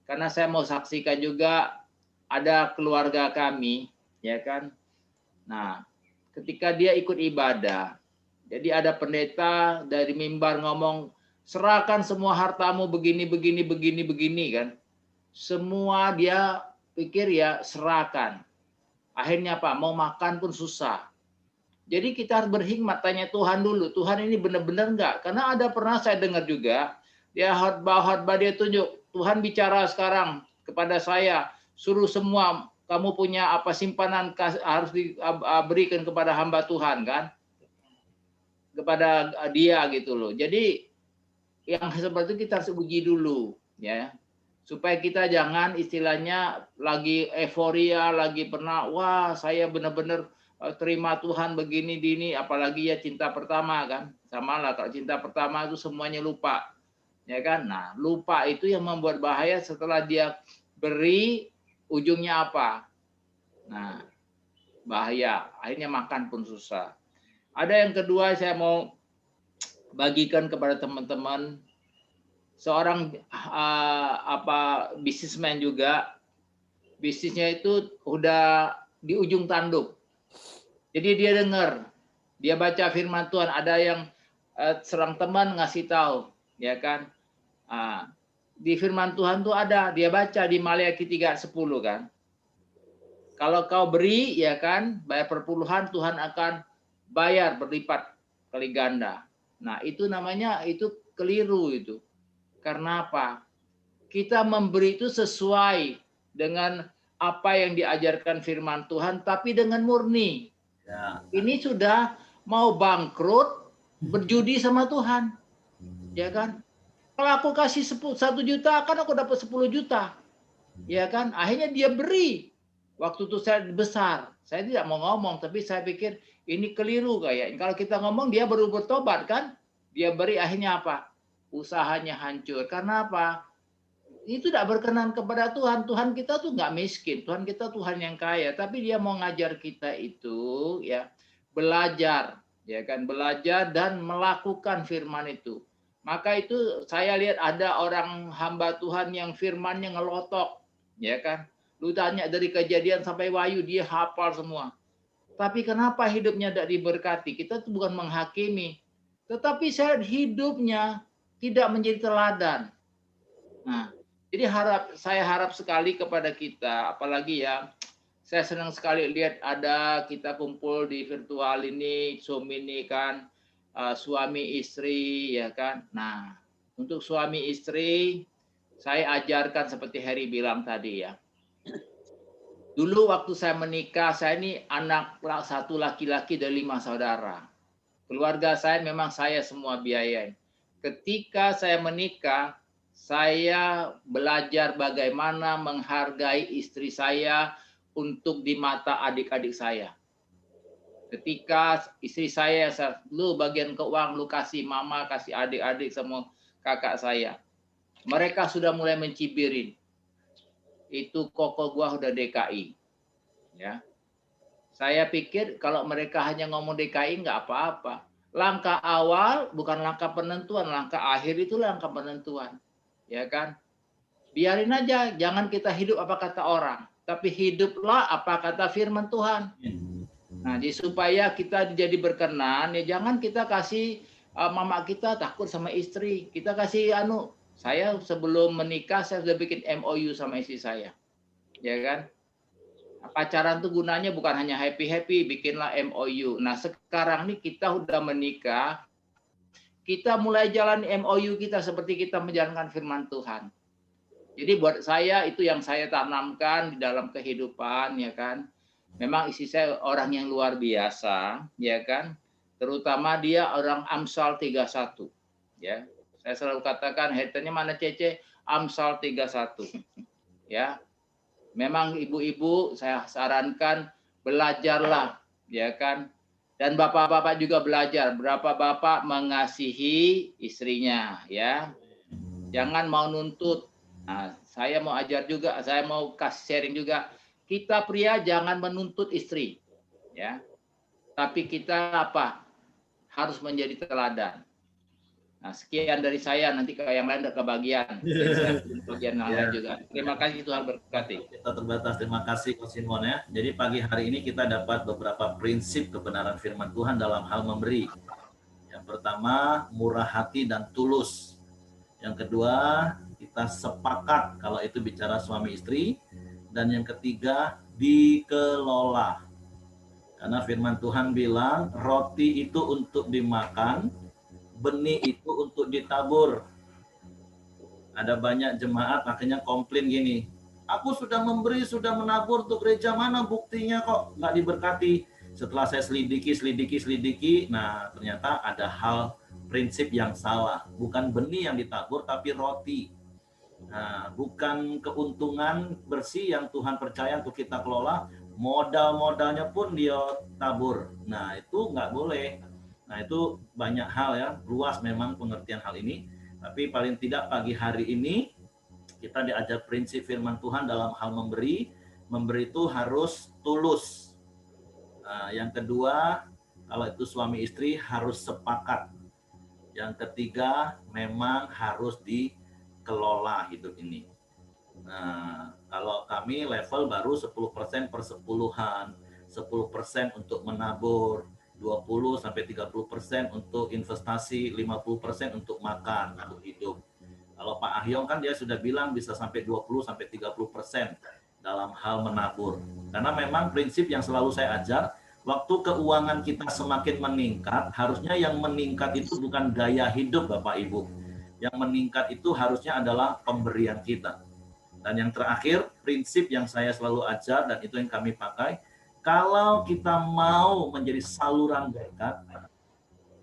Karena saya mau saksikan juga ada keluarga kami, ya kan. Nah, ketika dia ikut ibadah, jadi ada pendeta dari mimbar ngomong, serahkan semua hartamu begini kan. Semua dia pikir ya serahkan. Akhirnya apa? Mau makan pun susah. Jadi kita harus berhikmat, tanya Tuhan dulu, Tuhan ini benar-benar enggak? Karena ada pernah saya dengar juga, dia khotbah dia tunjuk, Tuhan bicara sekarang kepada saya, suruh semua kamu punya apa simpanan harus diberikan kepada hamba Tuhan kan? Kepada dia gitu loh. Jadi yang seperti itu kita harus uji dulu ya. Supaya kita jangan istilahnya lagi euforia, lagi pernah wah saya benar-benar terima Tuhan begini apalagi ya cinta pertama kan. Sama lah kalau cinta pertama itu semuanya lupa. Ya kan? Nah, lupa itu yang membuat bahaya setelah dia beri ujungnya apa? Nah, bahaya. Akhirnya makan pun susah. Ada yang kedua saya mau bagikan kepada teman-teman, seorang bisnismen juga, bisnisnya itu udah di ujung tanduk. Jadi dia dengar, dia baca firman Tuhan, ada yang serang teman ngasih tahu, ya kan? Di firman Tuhan tuh ada, dia baca di Maleakhi 3:10 kan. Kalau kau beri, ya kan, bayar perpuluhan, Tuhan akan bayar berlipat kali ganda. Nah, itu namanya itu keliru itu. Karena apa? Kita memberi itu sesuai dengan apa yang diajarkan firman Tuhan, tapi dengan murni. Ya. Ini sudah mau bangkrut, berjudi sama Tuhan. Ya kan? Kalau aku kasih 1 juta, kan aku dapat 10 juta. Ya kan? Akhirnya dia beri. Waktu itu saya besar. Saya tidak mau ngomong, tapi saya pikir ini keliru kayak. Kalau kita ngomong, dia baru bertobat kan? Dia beri, akhirnya apa? Usahanya hancur. Karena apa? Itu tidak berkenan kepada Tuhan. Tuhan kita tuh nggak miskin. Tuhan kita Tuhan yang kaya. Tapi dia mau ngajar kita itu ya belajar, ya kan, belajar dan melakukan firman itu. Maka itu saya lihat ada orang hamba Tuhan yang firmannya ngelotok, ya kan. Lu tanya dari Kejadian sampai Wahyu dia hafal semua. Tapi kenapa hidupnya tidak diberkati? Kita tuh bukan menghakimi, tetapi hidupnya tidak menjadi teladan. Nah, jadi saya harap sekali kepada kita, apalagi ya, saya senang sekali lihat ada kita kumpul di virtual ini, Zoom ini kan, suami istri, ya kan. Nah, untuk suami istri, saya ajarkan seperti Heri bilang tadi ya. Dulu waktu saya menikah, saya ini anak satu laki-laki dari 5 saudara. Keluarga saya memang saya semua biayain. Ketika saya menikah, saya belajar bagaimana menghargai istri saya untuk di mata adik-adik saya. Ketika istri saya, lu bagian keuangan, lu kasih mama, kasih adik-adik, semua kakak saya. Mereka sudah mulai mencibirin. Itu koko gua udah DKI. Ya. Saya pikir kalau mereka hanya ngomong DKI nggak apa-apa. Langkah awal bukan langkah penentuan, langkah akhir itu langkah penentuan. Ya kan? Biarin aja, jangan kita hidup apa kata orang, tapi hiduplah apa kata firman Tuhan. Nah, jadi supaya kita jadi berkenan, ya jangan kita kasih mama kita takut sama istri. Kita kasih saya sebelum menikah saya sudah bikin MOU sama istri saya. Ya kan? Pacaran tuh gunanya bukan hanya happy-happy, bikinlah MOU. Nah, sekarang nih kita udah menikah, kita mulai jalan MOU kita seperti kita menjalankan firman Tuhan. Jadi buat saya itu yang saya tanamkan di dalam kehidupan, ya kan. Memang istri saya orang yang luar biasa, ya kan. Terutama dia orang Amsal 31, ya. Saya selalu katakan, headnya mana Cece? Amsal 31, ya. Memang ibu-ibu saya sarankan belajarlah, ya kan. Dan bapak-bapak juga belajar berapa bapak mengasihi istrinya, ya. Jangan mau nuntut. Nah, saya mau ajar juga, saya mau kasih sharing juga. Kita pria jangan menuntut istri, ya. Tapi kita apa? Harus menjadi teladan. Nah, sekian dari saya, nanti ke yang lain kebagian. Bagian yang lain juga. Terima kasih, Tuhan berkati. Kita terbatas. Terima kasih Coach Simon ya. Jadi pagi hari ini kita dapat beberapa prinsip kebenaran firman Tuhan dalam hal memberi. Yang pertama, murah hati dan tulus. Yang kedua, kita sepakat kalau itu bicara suami istri. Dan yang ketiga, dikelola. Karena firman Tuhan bilang, roti itu untuk dimakan, benih itu untuk ditabur. Ada banyak jemaat akhirnya komplain gini, aku sudah memberi, sudah menabur untuk gereja, mana buktinya kok nggak diberkati. Setelah saya selidiki, nah ternyata ada hal prinsip yang salah. Bukan benih yang ditabur, tapi roti. Nah, bukan keuntungan bersih yang Tuhan percaya untuk kita kelola, modal-modalnya pun dia tabur. Nah, itu nggak boleh. Nah, itu banyak hal ya, luas memang pengertian hal ini. Tapi paling tidak pagi hari ini, kita diajar prinsip firman Tuhan dalam hal memberi. Memberi itu harus tulus. Nah, yang kedua, kalau itu suami istri harus sepakat. Yang ketiga, memang harus dikelola hidup ini. Nah, kalau kami level baru 10% persepuluhan, 10% untuk menabur, 20-30% untuk investasi, 50% untuk makan, untuk hidup. Kalau Pak Ahyong kan dia sudah bilang bisa sampai 20-30% dalam hal menabur. Karena memang prinsip yang selalu saya ajar, waktu keuangan kita semakin meningkat, harusnya yang meningkat itu bukan gaya hidup Bapak Ibu. Yang meningkat itu harusnya adalah pemberian kita. Dan yang terakhir, prinsip yang saya selalu ajar dan itu yang kami pakai, kalau kita mau menjadi saluran berkat,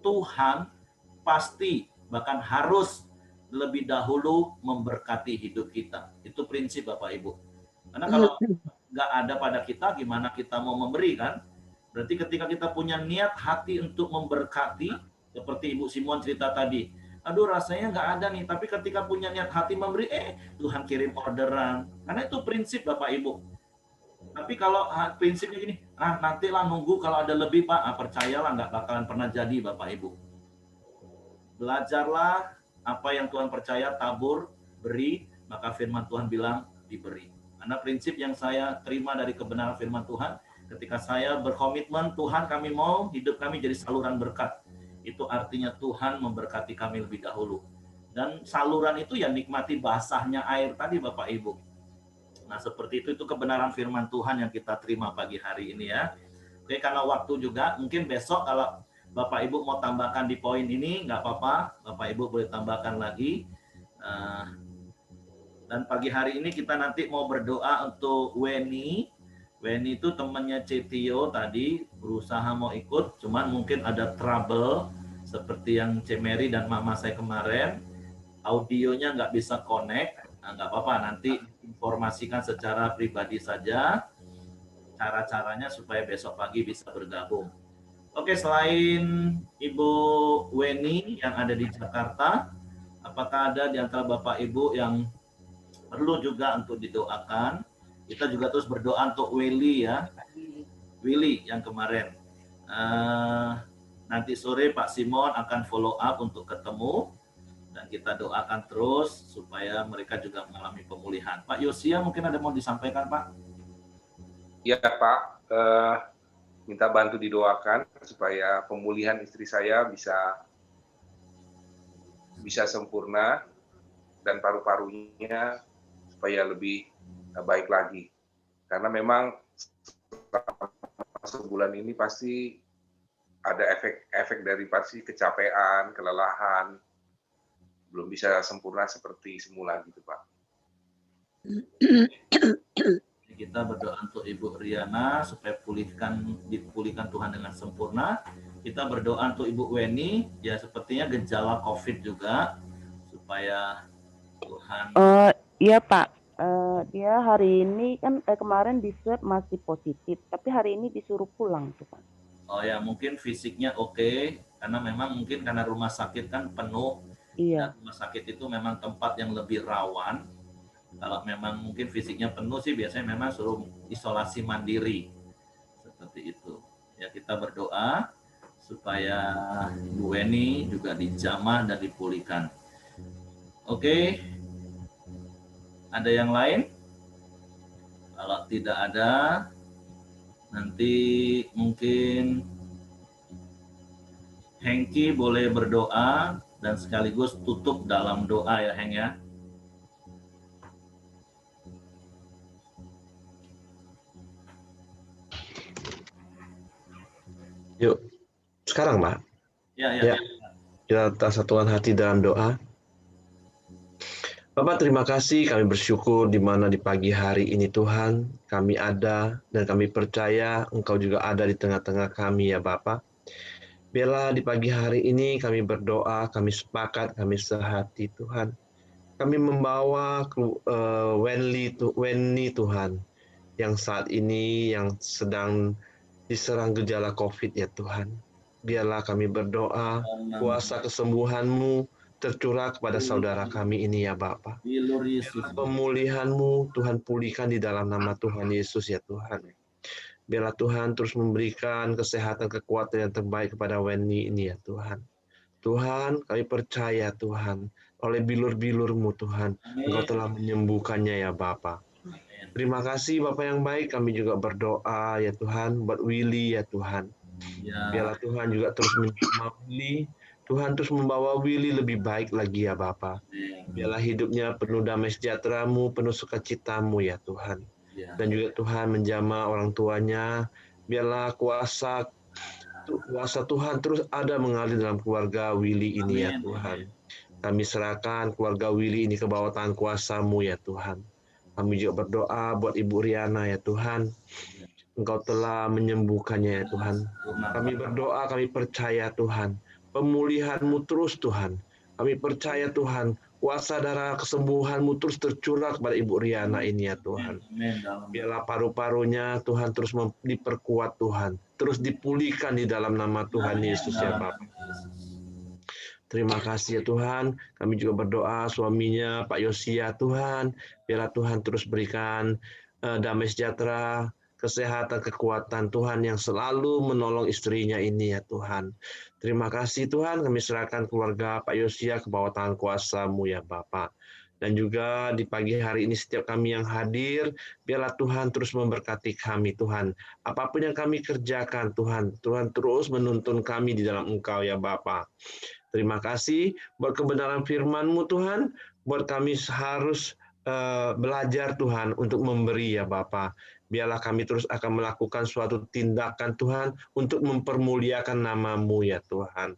Tuhan pasti bahkan harus lebih dahulu memberkati hidup kita. Itu prinsip Bapak Ibu. Karena kalau nggak ada pada kita, gimana kita mau memberi kan? Berarti ketika kita punya niat hati untuk memberkati, seperti Ibu Simon cerita tadi, aduh rasanya nggak ada nih, tapi ketika punya niat hati memberi, Tuhan kirim orderan. Karena itu prinsip Bapak Ibu. Tapi kalau prinsipnya gini, nantilah nunggu kalau ada lebih Pak, percayalah nggak bakalan pernah jadi Bapak Ibu. Belajarlah apa yang Tuhan percaya, tabur, beri, maka firman Tuhan bilang diberi. Karena prinsip yang saya terima dari kebenaran firman Tuhan, ketika saya berkomitmen, Tuhan kami mau hidup kami jadi saluran berkat. Itu artinya Tuhan memberkati kami lebih dahulu. Dan saluran itu ya nikmati basahnya air tadi Bapak Ibu. Nah seperti itu kebenaran firman Tuhan yang kita terima pagi hari ini ya. Oke, karena waktu juga, mungkin besok kalau Bapak Ibu mau tambahkan di poin ini, nggak apa-apa, Bapak Ibu boleh tambahkan lagi. Dan pagi hari ini kita nanti mau berdoa untuk Weni. Weni itu temannya Cetio tadi, berusaha mau ikut, cuman mungkin ada trouble, seperti yang Cemeri dan Mama saya kemarin, audionya nggak bisa connect. Nah, nggak apa-apa, nanti informasikan secara pribadi saja cara-caranya supaya besok pagi bisa bergabung. Oke, selain Ibu Weni yang ada di Jakarta, apakah ada di antara Bapak Ibu yang perlu juga untuk didoakan? Kita juga terus berdoa untuk Willy ya, Willy yang kemarin. Nanti sore Pak Simon akan follow up untuk ketemu. Dan kita doakan terus supaya mereka juga mengalami pemulihan. Pak Yosia mungkin ada mau disampaikan Pak? Ya Pak, minta bantu didoakan supaya pemulihan istri saya bisa sempurna dan paru-parunya supaya lebih baik lagi. Karena memang sebulan ini pasti ada efek dari pasti kecapean, kelelahan, belum bisa sempurna seperti semula gitu Pak. Kita berdoa untuk Ibu Riana supaya dipulihkan Tuhan dengan sempurna. Kita berdoa untuk Ibu Weni, ya sepertinya gejala COVID juga, supaya Tuhan. Iya Pak, dia hari ini kan kemarin di swab masih positif, tapi hari ini disuruh pulang tuh Pak. Oh ya, mungkin fisiknya oke, karena memang mungkin karena rumah sakit kan penuh. Iya. Dan rumah sakit itu memang tempat yang lebih rawan. Kalau memang mungkin fisiknya penuh sih biasanya memang suruh isolasi mandiri. Seperti itu. Ya, kita berdoa supaya Bu Weni juga dijamah dan dipulihkan. Oke. Ada yang lain? Kalau tidak ada, nanti mungkin Hengki boleh berdoa dan sekaligus tutup dalam doa ya Heng ya. Yuk, sekarang Pak. Ya. Kita satukan hati dalam doa. Bapak, terima kasih, kami bersyukur di mana di pagi hari ini Tuhan, kami ada dan kami percaya Engkau juga ada di tengah-tengah kami ya Bapak. Biarlah di pagi hari ini kami berdoa, kami sepakat, kami sehati Tuhan. Kami membawa Wenli Tuhan, yang saat ini yang sedang diserang gejala COVID ya Tuhan. Biarlah kami berdoa, kuasa kesembuhan-Mu tercurah kepada saudara kami ini ya Bapa. Biarlah pemulihan-Mu Tuhan pulihkan di dalam nama Tuhan Yesus ya Tuhan. Biarlah Tuhan terus memberikan kesehatan, kekuatan yang terbaik kepada Wendy ini ya Tuhan. Tuhan, kami percaya Tuhan, oleh bilur-bilur-Mu Tuhan, Engkau telah menyembuhkannya ya Bapa. Terima kasih Bapak yang baik, kami juga berdoa ya Tuhan, buat Willy ya Tuhan. Biarlah Tuhan juga terus menjamah Willy, Tuhan terus membawa Willy lebih baik lagi ya Bapa. Biarlah hidupnya penuh damai sejahtera-Mu, penuh sukacita-Mu ya Tuhan. Dan juga Tuhan menjamah orang tuanya, biarlah kuasa Tuhan terus ada mengalir dalam keluarga Willy ini ya Tuhan. Kami serahkan keluarga Willy ini ke bawah tangan kuasa-Mu ya Tuhan. Kami juga berdoa buat Ibu Riana ya Tuhan. Engkau telah menyembuhkannya ya Tuhan. Kami berdoa, kami percaya Tuhan. Pemulihan-Mu terus Tuhan. Kami percaya Tuhan, kuasa darah kesembuhan-Mu terus tercurah kepada Ibu Riana ini ya Tuhan. Biarlah paru-parunya Tuhan terus diperkuat Tuhan. Terus dipulihkan di dalam nama Tuhan Yesus ya Bapak. Terima kasih ya Tuhan. Kami juga berdoa suaminya Pak Yosia Tuhan. Biarlah Tuhan terus berikan damai sejahtera, kesehatan, kekuatan Tuhan yang selalu menolong istrinya ini ya Tuhan. Terima kasih Tuhan, kami serahkan keluarga Pak Yosia ke bawah tangan kuasa-Mu ya Bapak. Dan juga di pagi hari ini setiap kami yang hadir, biarlah Tuhan terus memberkati kami Tuhan. Apapun yang kami kerjakan Tuhan, Tuhan terus menuntun kami di dalam Engkau ya Bapak. Terima kasih buat kebenaran firman-Mu Tuhan, buat kami harus belajar Tuhan untuk memberi ya Bapa. Biarlah kami terus akan melakukan suatu tindakan Tuhan untuk mempermuliakan nama-Mu ya Tuhan.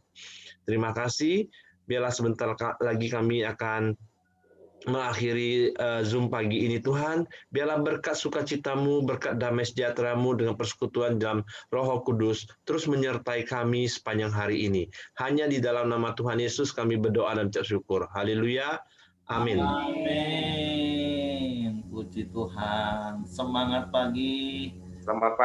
Terima kasih. Biarlah sebentar lagi kami akan mengakhiri Zoom pagi ini Tuhan. Biarlah berkat sukacita-Mu, berkat damai sejahtera-Mu dengan persekutuan dalam Roh Kudus terus menyertai kami sepanjang hari ini. Hanya di dalam nama Tuhan Yesus kami berdoa dan ucap syukur. Haleluya. Amin. Amin. Puji Tuhan. Semangat pagi. Selamat pagi.